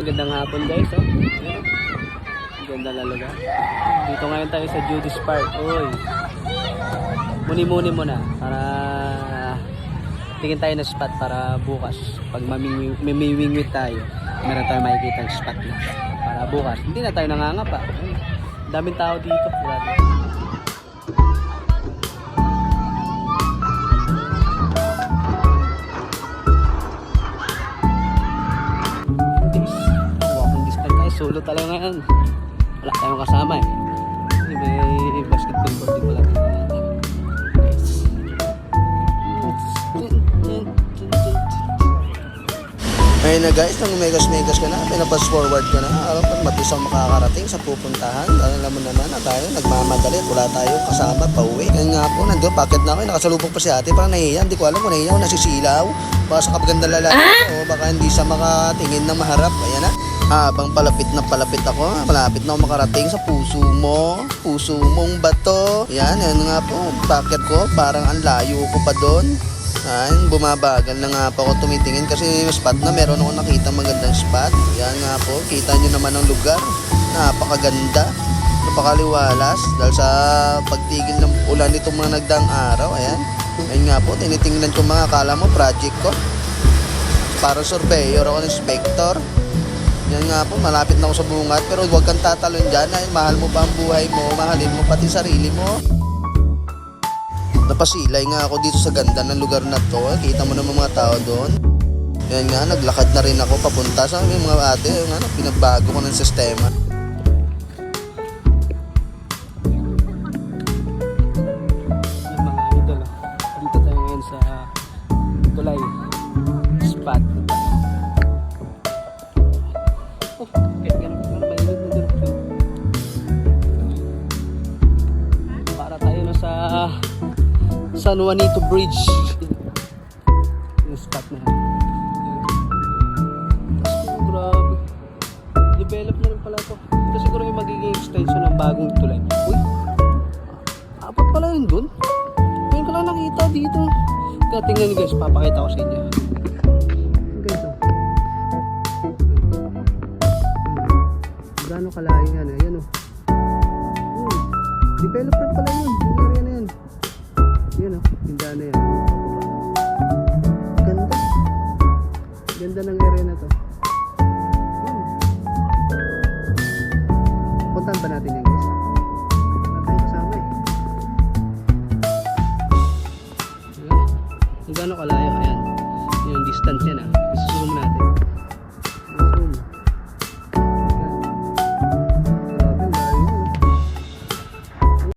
Magandang hapon guys, oh. Ganda na lugar. Dito ngayon tayo sa Judy's Park. Uy. Muni-muni muna para tingin tayo ng spot para bukas pag mamimingwit tayo. Meron tayo makikita ng spot na para bukas. Hindi na tayo nangangapa. Daming tao dito. Grabe. Solo talaga ngayon. Wala tayong kasama eh. May basketball court din pala. Ayun na guys, nang megas ka na, pinapas forward ka na. Alam mo, matisang makakarating sa pupuntahan. Alam mo naman na tayo, nagmamadali at wala tayo kasama pa uwi. Yan nga po, nandun, packet na ako, nakasalubong pa si ate, parang nahihiyan. Hindi ko alam kung nahihiyan o nasisilaw. Baka sa kapaganda lalaki, o baka hindi siya makatingin na maharap. Ayan na. Habang palapit ako, malapit na ako makarating sa puso mong bato. Yan nga po, packet ko, parang ang layo ko pa doon. Yan, bumabagal na nga po ako tumitingin kasi yung spot na meron ako nakita magandang spot. Yan nga po, kita nyo naman ang lugar, napakaganda, napakaliwalas dahil sa pagtigil ng ulan nitong mga nagdaang araw. Ayan, ayun nga po, tinitingnan ko mga akala mo project ko, parang surveyor ako ng inspector. Yan nga po, malapit na ako sa bungad, pero huwag kang tatalon dyan. Ay, mahal mo pa ang buhay mo, mahalin mo pati sarili mo. Napasilay nga ako dito sa ganda ng lugar na to. Kita mo naman mga tao doon. Yan nga, naglakad na rin ako papunta sa mga ate. Yung ano, pinagbago ko ng sistema. Yung mga idol, dito tayo ngayon sa tulay spot. Para tayo na sa San Juanito Bridge. Yung spot na yan. Grabe. Develop na rin pala ito. Ito siguro yung magiging extension ng bagong tulay. Uy, apat pala yun dun. Ngayon ko lang nakita dito. Kaya tingnan nyo guys, papakita ko sa inyo. Ganito. Gano'ng kalayo yan eh. Yan o. Developer pala yun. Yung area na yan. Yan o. Tindahan na yan. Ganda. Ganda ng area na to.